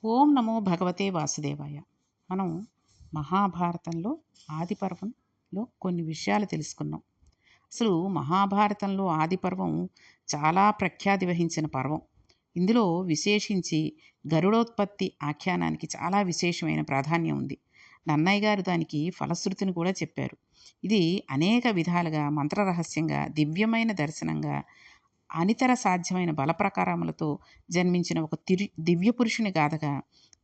ఓం నమో భగవతే వాసుదేవాయ. మనం మహాభారతంలో ఆది పర్వంలో కొన్ని విషయాలు తెలుసుకున్నాం. అసలు మహాభారతంలో ఆది పర్వం చాలా ప్రఖ్యాతి వహించిన పర్వం. ఇందులో విశేషించి గరుడోత్పత్తి ఆఖ్యానానికి చాలా విశేషమైన ప్రాధాన్యం ఉంది. నన్నయ్య గారు దానికి ఫలశ్రుతిని కూడా చెప్పారు. ఇది అనేక విధాలుగా మంత్రరహస్యంగా దివ్యమైన దర్శనంగా అనితర సాధ్యమైన బలప్రకారములతో జన్మించిన ఒక దివ్య పురుషుని గాథగా,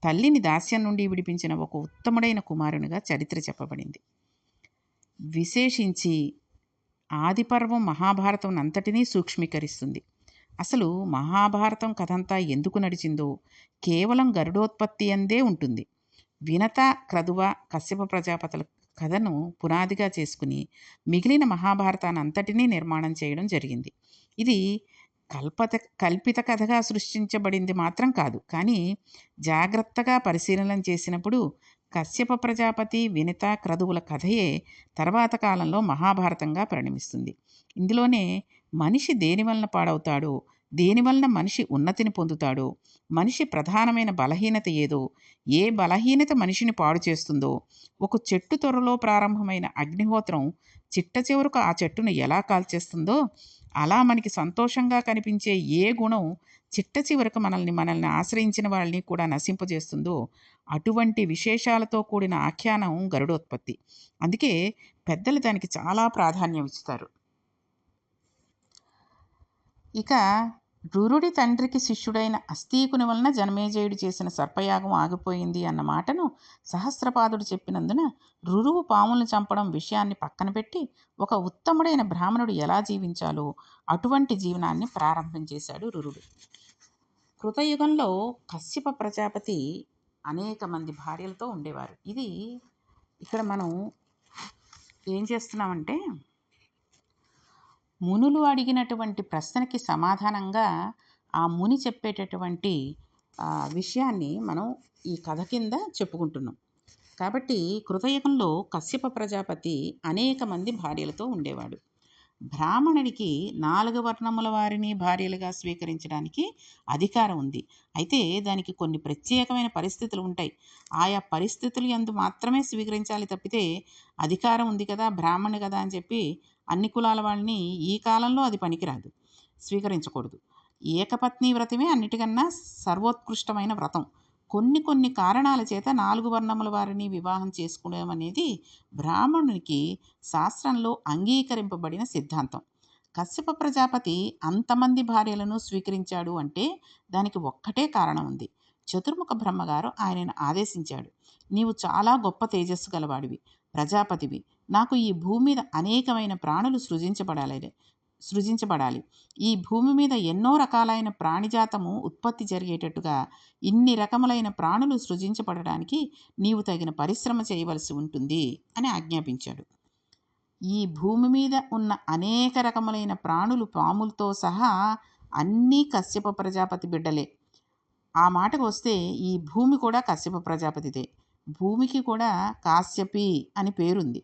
తల్లిని దాస్యం నుండి విడిపించిన ఒక ఉత్తముడైన కుమారునిగా చరిత్ర చెప్పబడింది. విశేషించి ఆదిపర్వం మహాభారతం అంతటినీ సూక్ష్మీకరిస్తుంది. అసలు మహాభారతం కథంతా ఎందుకు నడిచిందో కేవలం గరుడోత్పత్తి అందే ఉంటుంది. వినత, క్రదువ, కశ్యప ప్రజాపతుల కథను పునాదిగా చేసుకుని మిగిలిన మహాభారతాన్ని అంతటినీ నిర్మాణం చేయడం జరిగింది. ఇది కల్పిత కథగా సృష్టించబడింది మాత్రం కాదు. కానీ జాగ్రత్తగా పరిశీలన చేసినప్పుడు కశ్యప ప్రజాపతి, వినిత, క్రదువుల కథయే తర్వాత కాలంలో మహాభారతంగా పరిణమిస్తుంది. ఇందులోనే మనిషి దేనివలన పాడవుతాడో, దేనివలన మనిషి ఉన్నతిని పొందుతాడో, మనిషి ప్రధానమైన బలహీనత ఏదో, ఏ బలహీనత మనిషిని పాడు చేస్తుందో, ఒక చెట్టు త్వరలో ప్రారంభమైన అగ్నిహోత్రం చిట్ట చివరకు ఆ చెట్టును ఎలా కాల్చేస్తుందో, అలా మనకి సంతోషంగా కనిపించే ఏ గుణం చిట్ట చివరకు మనల్ని ఆశ్రయించిన వాళ్ళని కూడా నశింపజేస్తుందో, అటువంటి విశేషాలతో కూడిన ఆఖ్యానం గరుడోత్పత్తి. అందుకే పెద్దలు దానికి చాలా ప్రాధాన్యం ఇస్తారు. ఇక రురుడి తండ్రికి శిష్యుడైన అస్తీకుని వలన జనమేజయుడు చేసిన సర్పయాగం ఆగిపోయింది అన్న మాటను సహస్రపాదుడు చెప్పినందున రురువు పాములను చంపడం విషయాన్ని పక్కన పెట్టి ఒక ఉత్తముడైన బ్రాహ్మణుడు ఎలా జీవించాలో అటువంటి జీవనాన్ని ప్రారంభించేశాడు రురుడు. కృతయుగంలో కశ్యప ప్రజాపతి అనేక మంది భార్యలతో ఉండేవారు. ఇది ఇక్కడ మనం ఏం చేస్తున్నామంటే, మునులు అడిగినటువంటి ప్రశ్నకి సమాధానంగా ఆ ముని చెప్పేటటువంటి విషయాన్ని మనం ఈ కథ కింద చెప్పుకుంటున్నాం. కాబట్టి కృతయుగంలో కశ్యప ప్రజాపతి అనేక మంది భార్యలతో ఉండేవాడు. బ్రాహ్మణుడికి 4 వర్ణముల వారిని భార్యలుగా స్వీకరించడానికి అధికారం ఉంది. అయితే దానికి కొన్ని ప్రత్యేకమైన పరిస్థితులు ఉంటాయి. ఆయా పరిస్థితులు యందు మాత్రమే స్వీకరించాలి తప్పితే, అధికారం ఉంది కదా, బ్రాహ్మణుడు కదా అని చెప్పి అన్ని కులాల వాళ్ళని ఈ కాలంలో అది పనికిరాదు, స్వీకరించకూడదు. ఏకపత్ని వ్రతమే అన్నిటికన్నా సర్వోత్కృష్టమైన వ్రతం. కొన్ని కారణాల చేత 4 వర్ణముల వారిని వివాహం చేసుకోవడం అనేది బ్రాహ్మణునికి శాస్త్రంలో అంగీకరింపబడిన సిద్ధాంతం. కశ్యప ప్రజాపతి అంతమంది భార్యలను స్వీకరించాడు అంటే దానికి ఒక్కటే కారణం ఉంది. చతుర్ముఖ బ్రహ్మగారు ఆయనను ఆదేశించాడు. నీవు చాలా గొప్ప తేజస్సు గలవాడివి, ప్రజాపతివి. నాకు ఈ భూమి మీద అనేకమైన ప్రాణులు సృజించబడాలి. ఈ భూమి మీద ఎన్నో రకాలైన ప్రాణిజాతము ఉత్పత్తి జరిగేటట్టుగా ఇన్ని రకములైన ప్రాణులు సృజించబడడానికి నీవు తగిన పరిశ్రమ చేయవలసి ఉంటుంది అని ఆజ్ఞాపించాడు. ఈ భూమి మీద ఉన్న అనేక రకములైన ప్రాణులు, పాములతో సహా అన్నీ కశ్యప ప్రజాపతి బిడ్డలే. ఆ మాటకు వస్తే ఈ భూమి కూడా కశ్యప ప్రజాపతిదే. భూమికి కూడా కాశ్యపి అని పేరుంది.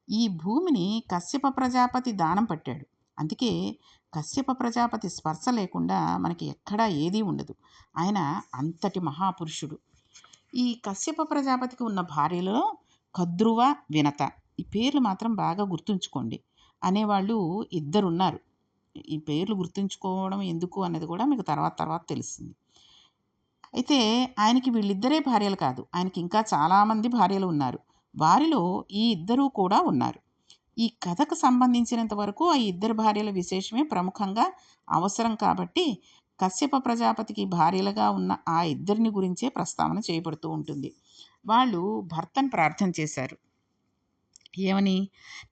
ఈ భూమిని కశ్యప ప్రజాపతి దానం పట్టాడు. అందుకే కశ్యప ప్రజాపతి స్పర్శ లేకుండా మనకి ఎక్కడా ఏదీ ఉండదు. ఆయన అంతటి మహాపురుషుడు. ఈ కశ్యప ప్రజాపతికి ఉన్న భార్యలలో కద్రువ, వినత, ఈ పేర్లు మాత్రం బాగా గుర్తుంచుకోండి. అనేవాళ్ళు 2 ఉన్నారు. ఈ పేర్లు గుర్తుంచుకోవడం ఎందుకు అన్నది కూడా మీకు తర్వాత తెలుస్తుంది. అయితే ఆయనకి వీళ్ళిద్దరే భార్యలు కాదు, ఆయనకి ఇంకా చాలామంది భార్యలు ఉన్నారు. వారిలో ఈ 2 కూడా ఉన్నారు. ఈ కథకు సంబంధించినంత వరకు ఆ 2 భార్యల విశేషమే ప్రముఖంగా అవసరం. కాబట్టి కశ్యప ప్రజాపతికి భార్యలుగా ఉన్న ఆ 2 గురించే ప్రస్తావన చేయబడుతూ ఉంటుంది. వాళ్ళు భర్తను ప్రార్థన చేశారు. ఏమని?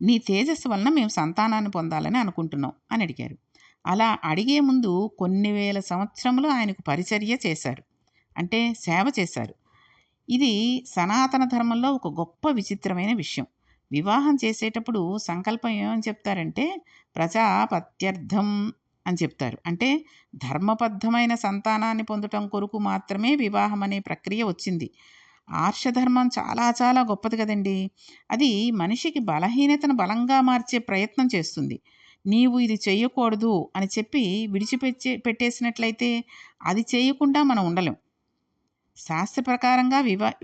నీ తేజస్సు వలన మేము సంతానాన్ని పొందాలని అనుకుంటున్నాం అని అడిగారు. అలా అడిగే ముందు కొన్ని వేల సంవత్సరములు ఆయనకు పరిచర్య చేశారు, అంటే సేవ చేశారు. ఇది సనాతన ధర్మంలో ఒక గొప్ప విచిత్రమైన విషయం. వివాహం చేసేటప్పుడు సంకల్పం ఏమని చెప్తారంటే, ప్రజాపత్యర్థం అని చెప్తారు. అంటే ధర్మబద్ధమైన సంతానాన్ని పొందటం కొరకు మాత్రమే వివాహం అనే ప్రక్రియ వచ్చింది. ఆర్షధర్మం చాలా చాలా గొప్పది కదండి. అది మనిషికి బలహీనతను బలంగా మార్చే ప్రయత్నం చేస్తుంది. నీవు ఇది చేయకూడదు అని చెప్పి పెట్టేసినట్లయితే అది చేయకుండా మనం ఉండలేం. శాస్త్ర ప్రకారంగా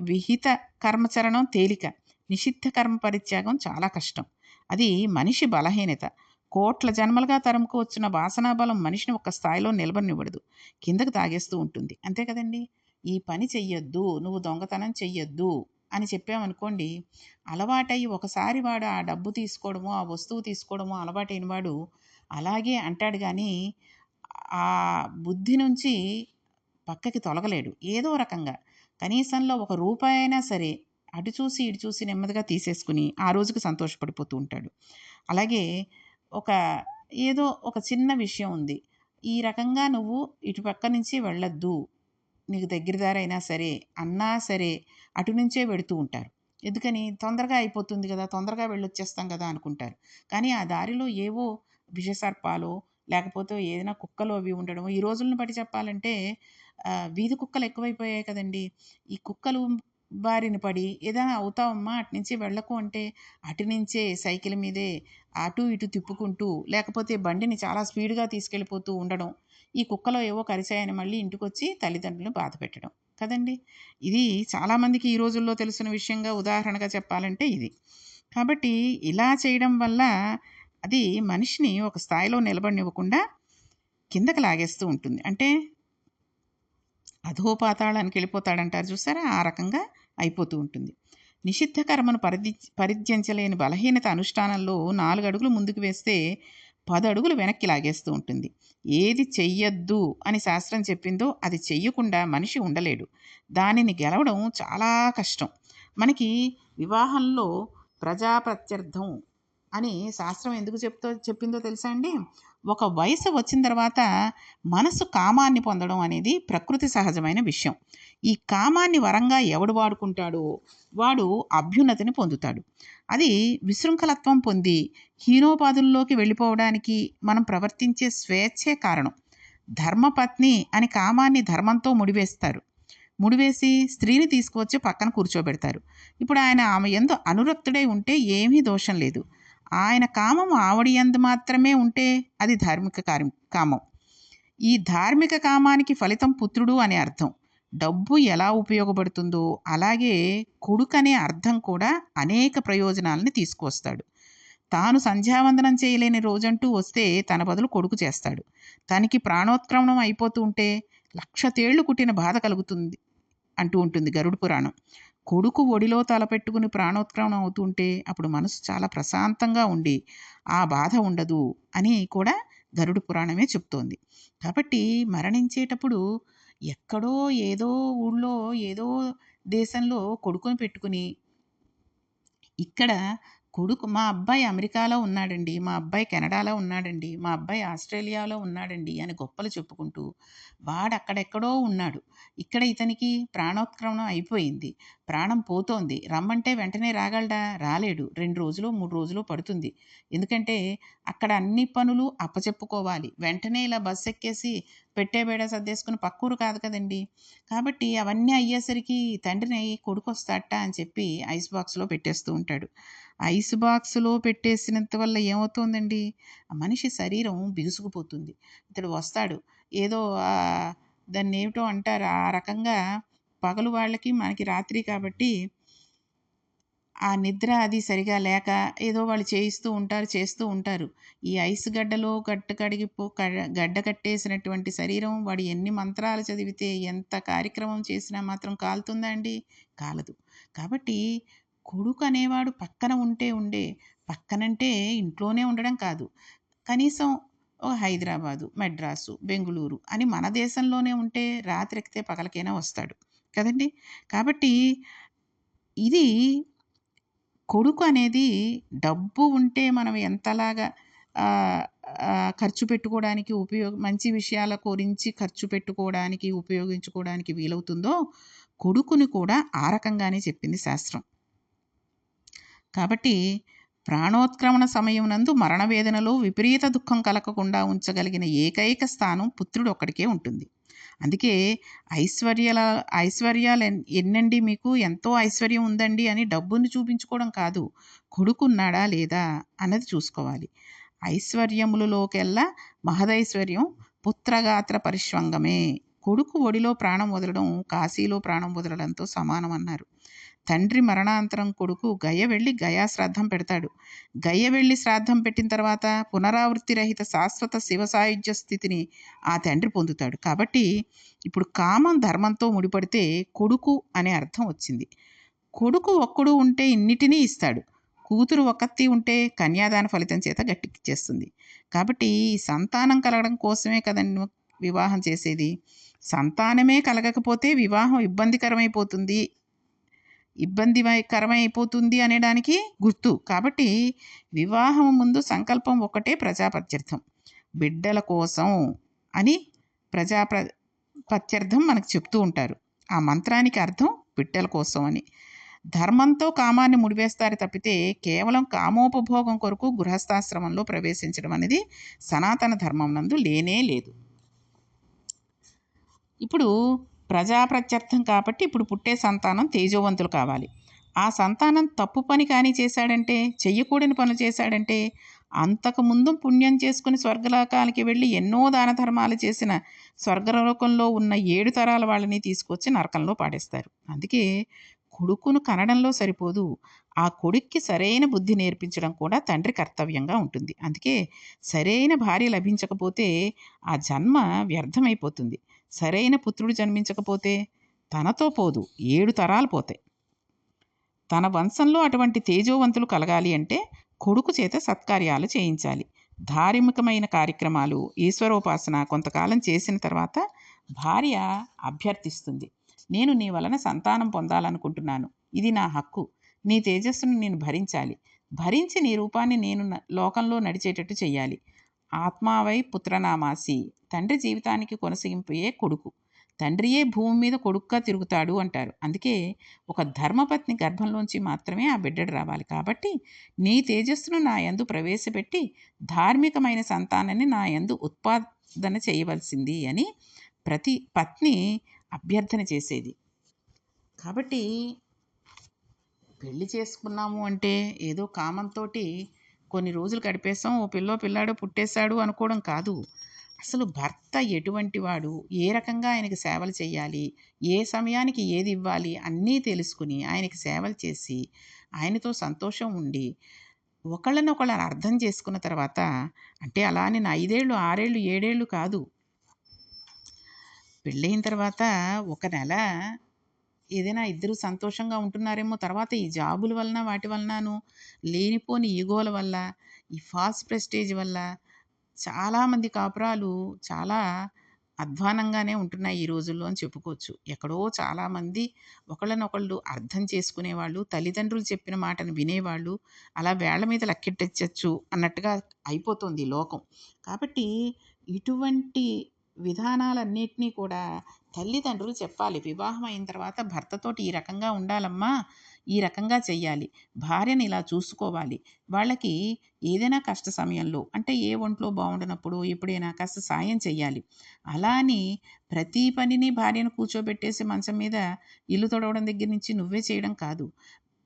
విహిత కర్మచరణం తేలిక, నిషిద్ధ కర్మ పరిత్యాగం చాలా కష్టం. అది మనిషి బలహీనత. కోట్ల జన్మలుగా తరుముకు వచ్చిన వాసనా బలం మనిషిని ఒక స్థాయిలో నిలబడనివ్వదు, కిందకు తాగేస్తూ ఉంటుంది. అంతే కదండి. ఈ పని చెయ్యొద్దు, నువ్వు దొంగతనం చెయ్యొద్దు అని చెప్పామనుకోండి, అలవాటయ్యి ఒకసారి వాడు ఆ డబ్బు తీసుకోవడమో ఆ వస్తువు తీసుకోవడమో అలవాటైన వాడు అలాగే అంటాడు కానీ ఆ బుద్ధి నుంచి పక్కకి తొలగలేడు. ఏదో రకంగా కనీసంలో ఒక రూపాయైనా సరే అటు చూసి ఇటు చూసి నెమ్మదిగా తీసేసుకుని ఆ రోజుకి సంతోషపడిపోతూ ఉంటాడు. అలాగే ఒక ఏదో ఒక చిన్న విషయం ఉంది, ఈ రకంగా నువ్వు ఇటు పక్క నుంచి వెళ్ళొద్దు, నీకు దగ్గర దారైనా సరే అన్నా సరే అటు నుంచే వెడుతూ ఉంటారు. ఎందుకని? తొందరగా అయిపోతుంది కదా, తొందరగా వెళ్ళొచ్చేస్తాం కదా అనుకుంటారు. కానీ ఆ దారిలో ఏవో విషసర్పాలో లేకపోతే ఏదైనా కుక్కలు అవి ఉండడమో, ఈ రోజులను బట్టి చెప్పాలంటే వీధి కుక్కలు ఎక్కువైపోయాయి కదండి. ఈ కుక్కలు బారిన పడి ఏదైనా అవుతావమ్మా అటు నుంచి వెళ్ళకు అంటే అటు నుంచే సైకిల్ మీదే అటు ఇటు తిప్పుకుంటూ లేకపోతే బండిని చాలా స్పీడ్గా తీసుకెళ్ళిపోతూ ఉండడం, ఈ కుక్కలో ఏవో కరిచాయని మళ్ళీ ఇంటికొచ్చి తల్లిదండ్రులను బాధ పెట్టడం కదండి. ఇది చాలామందికి ఈ రోజుల్లో తెలిసిన విషయంగా ఉదాహరణగా చెప్పాలంటే ఇది. కాబట్టి ఇలా చేయడం వల్ల అది మనిషిని ఒక స్థాయిలో నిలబడనివ్వకుండా కిందకి లాగేస్తూ ఉంటుంది. అంటే అధోపాతాళానికి వెళ్ళిపోతాడంటారు చూసారా, ఆ రకంగా అయిపోతూ ఉంటుంది. నిషిద్ధ కర్మను పరిత్యజించలేని బలహీనత అనుష్ఠానంలో 4 అడుగులు ముందుకు వేస్తే 10 అడుగులు వెనక్కి లాగేస్తూ ఉంటుంది. ఏది చెయ్యొద్దు అని శాస్త్రం చెప్పిందో అది చెయ్యకుండా మనిషి ఉండలేడు. దానిని గెలవడం చాలా కష్టం. మనకి వివాహంలో ప్రజాప్రత్యర్థం అని శాస్త్రం ఎందుకు చెప్పిందో తెలుసా అండి? ఒక వయసు వచ్చిన తర్వాత మనసు కామాన్ని పొందడం అనేది ప్రకృతి సహజమైన విషయం. ఈ కామాన్ని వరంగా ఎవడు వాడుకుంటాడో వాడు అభ్యున్నతిని పొందుతాడు. అది విశృంఖలత్వం పొంది హీనోపాధుల్లోకి వెళ్ళిపోవడానికి మనం ప్రవర్తించే స్వేచ్ఛే కారణం. ధర్మపత్ని అని కామాన్ని ధర్మంతో ముడివేసి స్త్రీని తీసుకువచ్చి పక్కన కూర్చోబెడతారు. ఇప్పుడు ఆయన ఆమె యందు అనురక్తుడై ఉంటే ఏమీ దోషం లేదు. ఆయన కామం ఆవిడ యందు మాత్రమే ఉంటే అది ధార్మిక కామం. ఈ ధార్మిక కామానికి ఫలితం పుత్రుడు అనే అర్థం. డబ్బు ఎలా ఉపయోగపడుతుందో అలాగే కొడుకనే అర్థం కూడా అనేక ప్రయోజనాలని తీసుకువస్తాడు. తాను సంధ్యావందనం చేయలేని రోజంటూ వస్తే తన బదులు కొడుకు చేస్తాడు. తనకి ప్రాణోత్క్రమణం అయిపోతూ ఉంటే 1,00,000 తేళ్లు కుట్టిన బాధ కలుగుతుంది అంటూ ఉంటుంది గరుడ పురాణం. కొడుకు ఒడిలో తలపెట్టుకుని ప్రాణోత్క్రమణం అవుతుంటే అప్పుడు మనసు చాలా ప్రశాంతంగా ఉండి ఆ బాధ ఉండదు అని కూడా గరుడ పురాణమే చెప్తోంది. కాబట్టి మరణించేటప్పుడు ఎక్కడో ఏదో ఊళ్ళో ఏదో దేశంలో కొడుకుని పెట్టుకుని ఇక్కడ కొడుకు మా అబ్బాయి అమెరికాలో ఉన్నాడండి, మా అబ్బాయి కెనడాలో ఉన్నాడండి, మా అబ్బాయి ఆస్ట్రేలియాలో ఉన్నాడండి అని గొప్పలు చెప్పుకుంటూ వాడు అక్కడెక్కడో ఉన్నాడు. ఇక్కడ ఇతనికి ప్రాణోత్క్రమణం అయిపోయింది, ప్రాణం పోతోంది, రమ్మంటే వెంటనే రాగలడా? రాలేడు. 2 రోజులు 3 రోజులు పడుతుంది. ఎందుకంటే అక్కడ అన్ని పనులు అప్పచెప్పుకోవాలి. వెంటనే ఇలా బస్సు ఎక్కేసి పెట్టేబేడ సర్దేసుకుని పక్కూరు కాదు కదండి. కాబట్టి అవన్నీ అయ్యేసరికి తండ్రిని కొడుకు వస్తాడట అని చెప్పి ఐస్ బాక్స్లో పెట్టేస్తూ ఉంటాడు. ఐస్ బాక్స్లో పెట్టేసినంత వల్ల ఏమవుతుందండి, ఆ మనిషి శరీరం బిగుసుకుపోతుంది. ఇతడు వస్తాడు ఏదో దాన్ని ఏమిటో అంటారు ఆ రకంగా, పగలు వాళ్ళకి మనకి రాత్రి కాబట్టి ఆ నిద్ర అది సరిగా లేక ఏదో వాళ్ళు చేస్తూ ఉంటారు. ఈ ఐస్ గడ్డలో గడ్డ కట్టేసినటువంటి శరీరం వాడు ఎన్ని మంత్రాలు చదివితే ఎంత కార్యక్రమం చేసినా మాత్రం కాలుతుందా అండి? కాలదు. కాబట్టి కొడుకు అనేవాడు పక్కన పక్కనంటే ఇంట్లోనే ఉండడం కాదు, కనీసం హైదరాబాదు, మెడ్రాసు, బెంగుళూరు అని మన దేశంలోనే ఉంటే రాత్రెక్కితే పగలకైనా వస్తాడు కదండి. కాబట్టి ఇది కొడుకు అనేది డబ్బు ఉంటే మనం ఎంతలాగా ఖర్చు పెట్టుకోవడానికి మంచి విషయాల గురించి ఖర్చు పెట్టుకోవడానికి ఉపయోగించుకోవడానికి వీలవుతుందో కొడుకుని కూడా ఆ రకంగానే చెప్పింది శాస్త్రం. కాబట్టి ప్రాణోత్క్రమణ సమయం నందు మరణవేదనలో విపరీత దుఃఖం కలగకుండా ఉంచగలిగిన ఏకైక స్థానం పుత్రుడు ఒక్కడికే ఉంటుంది. అందుకే ఐశ్వర్యాలు ఎన్నండి మీకు, ఎంతో ఐశ్వర్యం ఉందండి అని డబ్బుని చూపించుకోవడం కాదు, కొడుకున్నాడా లేదా అన్నది చూసుకోవాలి. ఐశ్వర్యములలోకెల్లా మహదైశ్వర్యం పుత్రగాత్ర పరిష్వంగమే. కొడుకు ఒడిలో ప్రాణం వదలడం కాశీలో ప్రాణం వదలడంతో సమానం అన్నారు. తండ్రి మరణాంతరం కొడుకు గయ వెళ్ళి గయా శ్రాద్ధం పెడతాడు. గయ వెళ్ళి శ్రాద్ధం పెట్టిన తర్వాత పునరావృత్తి రహిత శాశ్వత శివ సాయుధ్య స్థితిని ఆ తండ్రి పొందుతాడు. కాబట్టి ఇప్పుడు కామం ధర్మంతో ముడిపడితే కొడుకు అనే అర్థం వచ్చింది. కొడుకు ఒక్కడు ఉంటే ఇన్నిటినీ ఇస్తాడు. కూతురు ఒక్కత్తి ఉంటే కన్యాదాన ఫలితం చేత గట్టెక్కిచ్చేస్తుంది. కాబట్టి ఈ సంతానం కలగడం కోసమే కదండి వివాహం చేసేది. సంతానమే కలగకపోతే వివాహం ఇబ్బందికరమైపోతుంది అనేదానికి గుర్తు. కాబట్టి వివాహం ముందు సంకల్పం ఒకటే ప్రజాపత్యర్థం, బిడ్డల కోసం అని ప్రత్యర్థం మనకు చెప్తూ ఉంటారు. ఆ మంత్రానికి అర్థం బిడ్డల కోసం అని. ధర్మంతో కామాన్ని ముడివేస్తారు తప్పితే కేవలం కామోపభోగం కొరకు గృహస్థాశ్రమంలో ప్రవేశించడం అనేది సనాతన ధర్మం నందు లేనే లేదు. ఇప్పుడు ప్రజాప్రత్యర్థం కాబట్టి ఇప్పుడు పుట్టే సంతానం తేజోవంతులు కావాలి. ఆ సంతానం తప్పు పని కానీ చేశాడంటే, చెయ్యకూడని పనులు చేశాడంటే, అంతకుముందు పుణ్యం చేసుకుని స్వర్గలోకానికి వెళ్ళి ఎన్నో దాన ధర్మాలు చేసిన స్వర్గలోకంలో ఉన్న 7 తరాల వాళ్ళని తీసుకొచ్చి నరకంలో పాడేస్తారు. అందుకే కొడుకును కనడంలో సరిపోదు, ఆ కొడుక్కి సరైన బుద్ధి నేర్పించడం కూడా తండ్రి కర్తవ్యంగా ఉంటుంది. అందుకే సరైన భార్య లభించకపోతే ఆ జన్మ వ్యర్థమైపోతుంది. సరైన పుత్రుడు జన్మించకపోతే తనతో పోదు, 7 తరాలు పోతాయి. తన వంశంలో అటువంటి తేజోవంతులు కలగాలి అంటే కొడుకు చేత సత్కార్యాలు చేయించాలి. ధార్మికమైన కార్యక్రమాలు, ఈశ్వరోపాసన కొంతకాలం చేసిన తర్వాత భార్య అభ్యర్థిస్తుంది. నేను నీ వలన సంతానం పొందాలనుకుంటున్నాను, ఇది నా హక్కు, నీ తేజస్సును నేను భరించి నీ రూపాన్ని నేను లోకంలో నడిచేటట్టు చెయ్యాలి. ఆత్మావై పుత్రనామాసి, తండ్రి జీవితానికి కొనసాగింపే కొడుకు, తండ్రియే భూమి మీద కొడుకుగా తిరుగుతాడు అంటారు. అందుకే ఒక ధర్మపత్ని గర్భంలోంచి మాత్రమే ఆ బిడ్డడు రావాలి. కాబట్టి నీ తేజస్సును నా యందు ప్రవేశపెట్టి ధార్మికమైన సంతానాన్ని నా యందు ఉత్పాదన చేయవలసింది అని ప్రతి పత్ని అభ్యర్థన చేసేది. కాబట్టి పెళ్లి చేసుకున్నాము అంటే ఏదో కామంతో కొన్ని రోజులు గడిపేసాం, ఓ పిల్లాడో పుట్టేశాడు అనుకోవడం కాదు. అసలు భర్త ఎటువంటి వాడు, ఏ రకంగా ఆయనకి సేవలు చేయాలి, ఏ సమయానికి ఏది ఇవ్వాలి అన్నీ తెలుసుకుని ఆయనకి సేవలు చేసి ఆయనతో సంతోషం ఉండి ఒకళ్ళనొకళ్ళని అర్థం చేసుకున్న తర్వాత, అంటే అలా నేను 5 ఏళ్ళు 6 ఏళ్ళు 7 ఏళ్ళు కాదు, పెళ్ళయిన తర్వాత ఒక నెల ఏదైనా ఇద్దరు సంతోషంగా ఉంటున్నారేమో, తర్వాత ఈ జాబుల వలన వాటి వలనను లేనిపోని ఈగోల వల్ల, ఈ ఫాల్స్ ప్రెస్టేజ్ వల్ల చాలామంది కాపురాలు చాలా అధ్వానంగానే ఉంటున్నాయి ఈ రోజుల్లో అని చెప్పుకోవచ్చు. ఎక్కడో చాలామంది ఒకళ్ళనొకళ్ళు అర్థం చేసుకునేవాళ్ళు, తల్లిదండ్రులు చెప్పిన మాటను వినేవాళ్ళు, అలా వేళ్ళ మీద లెక్కెట్టచ్చు అన్నట్టుగా అయిపోతుంది ఈ లోకం. కాబట్టి ఇటువంటి విధానాలన్నిటినీ కూడా తల్లిదండ్రులు చెప్పాలి. వివాహం అయిన తర్వాత భర్తతోటి ఈ రకంగా ఉండాలమ్మా, ఈ రకంగా చెయ్యాలి, భార్యని ఇలా చూసుకోవాలి, వాళ్ళకి ఏదైనా కష్ట సమయంలో అంటే ఏ ఒంట్లో బాగుండనప్పుడు ఎప్పుడైనా కాస్త సాయం చెయ్యాలి. అలా అని ప్రతి పనిని భార్యను కూర్చోబెట్టేసి మంచం మీద ఇల్లు తుడవడం దగ్గర నుంచి నువ్వే చేయడం కాదు.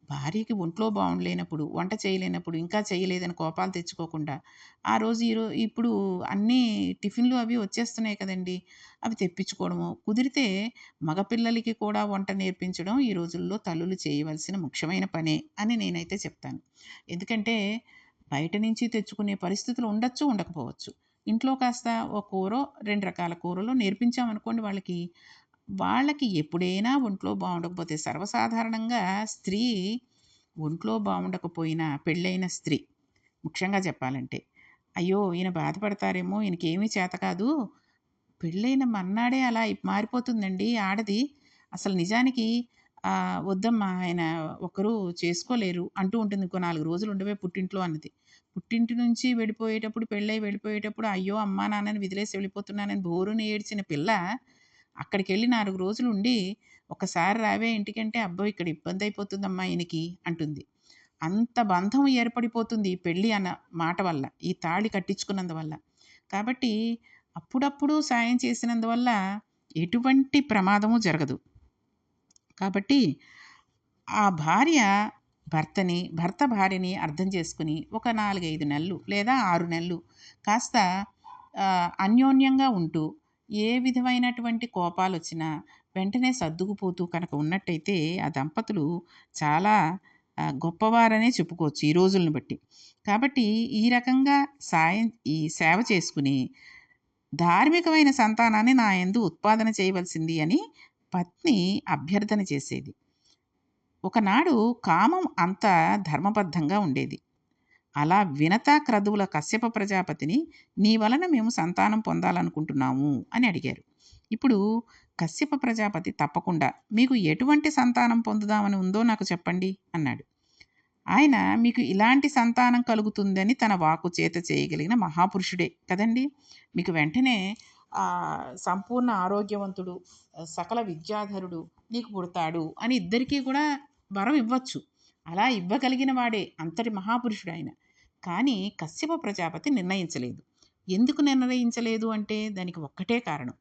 భార్యకి ఒంట్లో బాగుండలేనప్పుడు, వంట చేయలేనప్పుడు, ఇంకా చేయలేదని కోపాలు తెచ్చుకోకుండా, ఆ రోజు ఇప్పుడు అన్నీ టిఫిన్లు అవి వచ్చేస్తున్నాయి కదండీ, అవి తెప్పించుకోవడము, కుదిరితే మగపిల్లలకి కూడా వంట నేర్పించడం ఈ రోజుల్లో తల్లులు చేయవలసిన ముఖ్యమైన పనే అని నేనైతే చెప్తాను. ఎందుకంటే బయట నుంచి తెచ్చుకునే పరిస్థితులు ఉండొచ్చు, ఉండకపోవచ్చు. ఇంట్లో కాస్త ఒక కూరో 2 రకాల కూరలు నేర్పించామనుకోండి వాళ్ళకి ఎప్పుడైనా ఒంట్లో బాగుండకపోతే, సర్వసాధారణంగా స్త్రీ ఒంట్లో బాగుండకపోయినా, పెళ్ళైన స్త్రీ ముఖ్యంగా చెప్పాలంటే, అయ్యో ఈయన బాధపడతారేమో, ఈయనకేమీ చేత కాదు, పెళ్ళైన మర్నాడే అలా మారిపోతుందండి ఆడది, అసలు నిజానికి వద్దమ్మా ఆయన ఒకరు చేసుకోలేరు అంటూ ఉంటుంది. ఇంకో 4 రోజులు ఉండవే పుట్టింట్లో అన్నది. పుట్టింటి నుంచి వెళ్ళిపోయేటప్పుడు, పెళ్ళై వెళ్ళిపోయేటప్పుడు అయ్యో అమ్మా నాన్నని వదిలేసి వెళ్ళిపోతున్నానని బోరున ఏడ్చిన పిల్ల అక్కడికెళ్ళి 4 రోజులు ఉండి, "ఒక్కసారి రావే ఇంటికంటే" "అబ్బో ఇక్కడ ఇబ్బంది అయిపోతుందమ్మా ఈయనకి" అంటుంది. అంత బంధం ఏర్పడిపోతుంది ఈ పెళ్ళి అన్న మాట వల్ల, ఈ తాళి కట్టించుకున్నందువల్ల. కాబట్టి అప్పుడప్పుడు సాయం చేసినందువల్ల ఎటువంటి ప్రమాదము జరగదు. కాబట్టి ఆ భార్య భర్త భార్యని అర్థం చేసుకుని ఒక 4, 5 నెలలు లేదా 6 నెలలు కాస్త అన్యోన్యంగా ఉంటూ ఏ విధమైనటువంటి కోపాలొచ్చినా వెంటనే సర్దుకుపోతూ కనుక ఉన్నట్టయితే ఆ దంపతులు చాలా గొప్పవారనే చెప్పుకోవచ్చు ఈ రోజులను బట్టి. కాబట్టి ఈ రకంగా ఈ సేవ చేసుకుని ధార్మికమైన సంతానాన్ని నా యందు ఉత్పాదన చేయవలసింది అని పత్ని అభ్యర్థన చేసేది. ఒకనాడు కామం అంత ధర్మబద్ధంగా ఉండేది. అలా వినతా క్రతువుల కశ్యప ప్రజాపతిని నీ వలన మేము సంతానం పొందాలనుకుంటున్నాము అని అడిగారు. ఇప్పుడు కశ్యప ప్రజాపతి తప్పకుండా మీకు ఎటువంటి సంతానం పొందుదామని ఉందో నాకు చెప్పండి అన్నాడు. ఆయన మీకు ఇలాంటి సంతానం కలుగుతుందని తన వాక్కు చేత చేయగలిగిన మహాపురుషుడే కదండి. మీకు వెంటనే సంపూర్ణ ఆరోగ్యవంతుడు, సకల విద్యాధరుడు నీకు పుడతాడు అని ఇద్దరికీ కూడా వరం ఇవ్వచ్చు. అలా ఇవ్వగలిగిన వాడే, అంతటి మహాపురుషుడు ఆయన. కానీ కశ్యప ప్రజాపతి నిర్ణయించలేదు. ఎందుకు నిర్ణయించలేదు అంటే దానికి ఒక్కటే కారణం.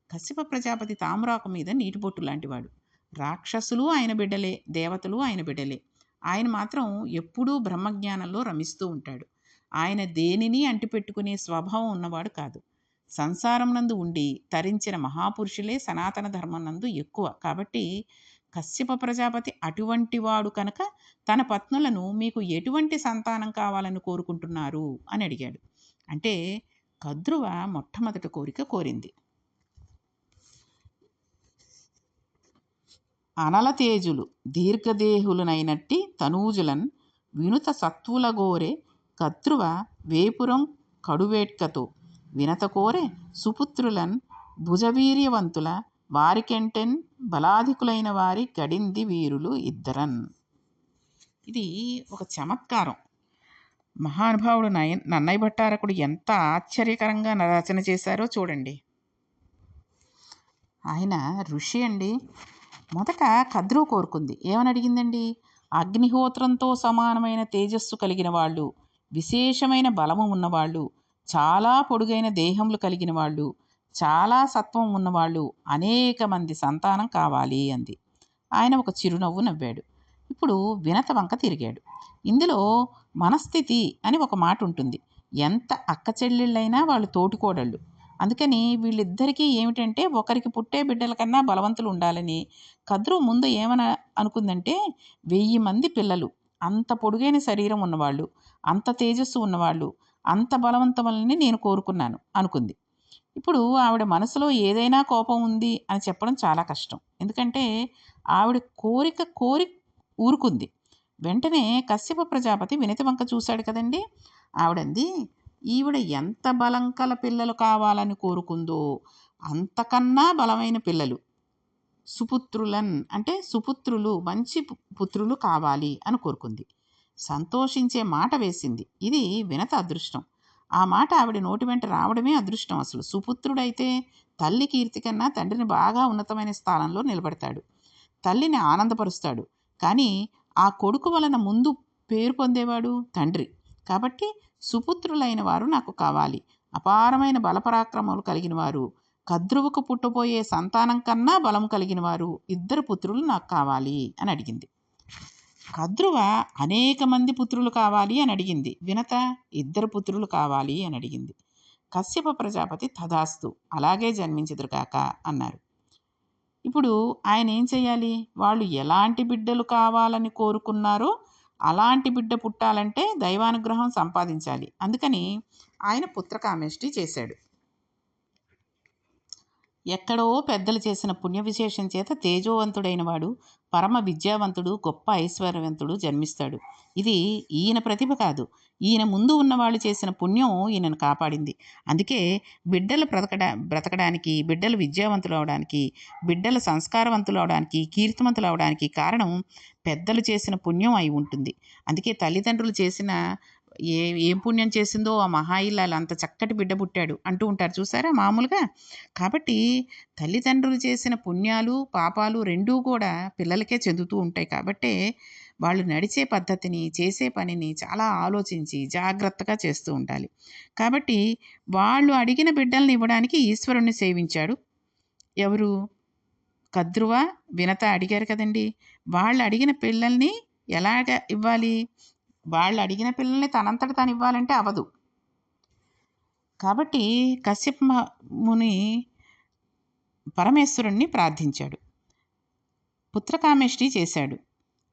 కశ్యప ప్రజాపతి తామరాకు మీద నీటి బొట్టు లాంటివాడు. రాక్షసులు ఆయన బిడ్డలే, దేవతలు ఆయన బిడ్డలే. ఆయన మాత్రం ఎప్పుడూ బ్రహ్మజ్ఞానంలో రమిస్తూ ఉంటాడు. ఆయన దేనిని అంటిపెట్టుకునే స్వభావం ఉన్నవాడు కాదు. సంసారం నందు ఉండి తరించిన మహాపురుషులే సనాతన ధర్మం నందు ఎక్కువ. కాబట్టి కశ్యప ప్రజాపతి అటువంటి వాడు కనుక తన పత్నులను మీకు ఎటువంటి సంతానం కావాలని కోరుకుంటున్నారు అని అడిగాడు. అంటే కద్రువ మొట్టమొదటి కోరిక కోరింది. అనల తేజులు దీర్ఘదేహులనైనట్టి తనూజులన్ వినుత సత్వుల గోరె కద్రువ వేపురం కడువేట్కతో వినత కోరె సుపుత్రులన్ భుజవీర్యవంతుల వారికెంటెన్ బలాధికులైన వారి గడింది వీరులు ఇద్దరన్. ఇది ఒక చమత్కారం. మహానుభావుడు నన్నయ్య భట్టారకుడు ఎంత ఆశ్చర్యకరంగా రచన చేశారో చూడండి. ఆయన ఋషి అండి. మొదట కద్రువ కోరుకుంది. ఏమని అడిగిందండి? అగ్నిహోత్రంతో సమానమైన తేజస్సు కలిగిన వాళ్ళు, విశేషమైన బలము ఉన్నవాళ్ళు, చాలా పొడుగైన దేహములు కలిగిన వాళ్ళు, చాలా సత్వం ఉన్నవాళ్ళు, అనేక మంది సంతానం కావాలి అంది. ఆయన ఒక చిరునవ్వు నవ్వాడు. ఇప్పుడు వినత వంక తిరిగాడు. ఇందులో మనస్థితి అని ఒక మాట ఉంటుంది. ఎంత అక్క చెల్లెళ్ళైనా వాళ్ళు తోటికోడళ్ళు. అందుకని వీళ్ళిద్దరికీ ఏమిటంటే ఒకరికి పుట్టే బిడ్డల కన్నా బలవంతులు ఉండాలని కద్రు ముందు ఏమని అనుకుందంటే 1000 మంది పిల్లలు, అంత పొడుగైన శరీరం ఉన్నవాళ్ళు, అంత తేజస్సు ఉన్నవాళ్ళు, అంత బలవంతములని నేను కోరుకున్నాను అనుకుంది. ఇప్పుడు ఆవిడ మనసులో ఏదైనా కోపం ఉంది అని చెప్పడం చాలా కష్టం. ఎందుకంటే ఆవిడ కోరి ఊరుకుంది. వెంటనే కశ్యప ప్రజాపతి వినతి వంక చూశాడు కదండి. ఆవిడంది, ఈవిడ ఎంత బలం కల పిల్లలు కావాలని కోరుకుందో అంతకన్నా బలమైన పిల్లలు, సుపుత్రులన్ అంటే సుపుత్రులు, మంచి పుత్రులు కావాలి అని కోరుకుంది. సంతోషించే మాట వేసింది. ఇది వినత అదృష్టం. ఆ మాట ఆవిడ నోటి వెంట రావడమే అదృష్టం. అసలు సుపుత్రుడైతే తల్లి కీర్తి కన్నా తండ్రిని బాగా ఉన్నతమైన స్థానంలో నిలబెడతాడు, తల్లిని ఆనందపరుస్తాడు. కానీ ఆ కొడుకు వలన ముందు పేరు పొందేవాడు తండ్రి. కాబట్టి సుపుత్రులైన వారు నాకు కావాలి, అపారమైన బలపరాక్రమాలు కలిగిన వారు, కద్రువుకు పుట్టబోయే సంతానం కన్నా బలం కలిగిన వారు 2 పుత్రులు నాకు కావాలి అని అడిగింది. కద్రువ అనేక మంది పుత్రులు కావాలి అని అడిగింది. వినత 2 పుత్రులు కావాలి అని అడిగింది. కశ్యప ప్రజాపతి తథాస్తు, అలాగే జన్మించుదురు కాక అన్నారు. ఇప్పుడు ఆయన ఏం చేయాలి? వాళ్ళు ఎలాంటి బిడ్డలు కావాలని కోరుకున్నారో అలాంటి బిడ్డ పుట్టాలంటే దైవానుగ్రహం సంపాదించాలి. అందుకని ఆయన పుత్రకామేష్టి చేశాడు. ఎక్కడో పెద్దలు చేసిన పుణ్య విశేషం చేత తేజోవంతుడైన వాడు, పరమ విద్యావంతుడు, గొప్ప ఐశ్వర్యవంతుడు జన్మిస్తాడు. ఇది ఈయన ప్రతిభ కాదు, ఈయన ముందు ఉన్నవాళ్ళు చేసిన పుణ్యం ఈయనను కాపాడింది. అందుకే బిడ్డలు బ్రతకడానికి, బిడ్డలు విద్యావంతులు అవడానికి, బిడ్డలు సంస్కారవంతులు అవడానికి, కీర్తివంతులు అవడానికి కారణం పెద్దలు చేసిన పుణ్యం అయి ఉంటుంది. అందుకే తల్లిదండ్రులు చేసిన ఏం పుణ్యం చేసిందో ఆ మహాయిల్లాలు అంత చక్కటి బిడ్డ పుట్టాడు అంటూ ఉంటారు చూసారా మామూలుగా. కాబట్టి తల్లిదండ్రులు చేసిన పుణ్యాలు పాపాలు రెండూ కూడా పిల్లలకే చెందుతూ ఉంటాయి. కాబట్టే వాళ్ళు నడిచే పద్ధతిని, చేసే పనిని చాలా ఆలోచించి జాగ్రత్తగా చేస్తూ ఉండాలి. కాబట్టి వాళ్ళు అడిగిన బిడ్డల్ని ఇవ్వడానికి ఈశ్వరుణ్ణి సేవించాడు. ఎవరు? కద్రువ, వినత అడిగారు కదండి. వాళ్ళు అడిగిన పిల్లల్ని ఎలాగ ఇవ్వాలి? వాళ్ళు అడిగిన పిల్లల్ని తనంతట తాను ఇవ్వాలంటే అవదు. కాబట్టి కశ్యప ముని పరమేశ్వరుణ్ణి ప్రార్థించాడు. పుత్రకామేష్టి చేశాడు.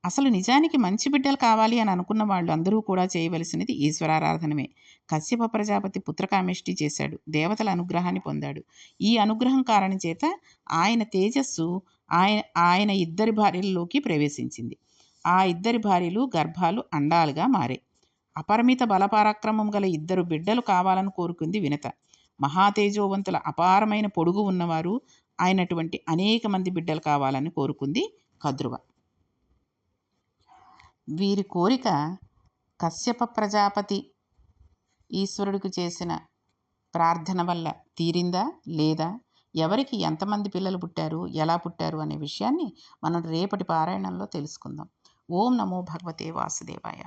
అసలు నిజానికి మంచి బిడ్డలు కావాలి అని అనుకున్న వాళ్ళు అందరూ కూడా చేయవలసినది ఈశ్వరారాధనమే. కశ్యప ప్రజాపతి పుత్రకామేష్టి చేశాడు. దేవతల అనుగ్రహాన్ని పొందాడు. ఈ అనుగ్రహం కారణం చేత ఆయన తేజస్సు ఆయన ఇద్దరి భార్యల్లోకి ప్రవేశించింది. ఆ ఇద్దరి భార్యలు గర్భాలు అండాలుగా మారాయి. అపరిమిత బలపరాక్రమం గల ఇద్దరు బిడ్డలు కావాలని కోరుకుంది వినత. మహాతేజోవంతుల అపారమైన పొడుగు ఉన్నవారు అయినటువంటి అనేక మంది బిడ్డలు కావాలని కోరుకుంది కద్రువ. వీరి కోరిక కశ్యప ప్రజాపతి ఈశ్వరుడికి చేసిన ప్రార్థన వల్ల తీరిందా లేదా, ఎవరికి ఎంతమంది పిల్లలు పుట్టారు, ఎలా పుట్టారు అనే విషయాన్ని మనం రేపటి పారాయణంలో తెలుసుకుందాం. ఓం నమో భగవతే వాసుదేవాయ.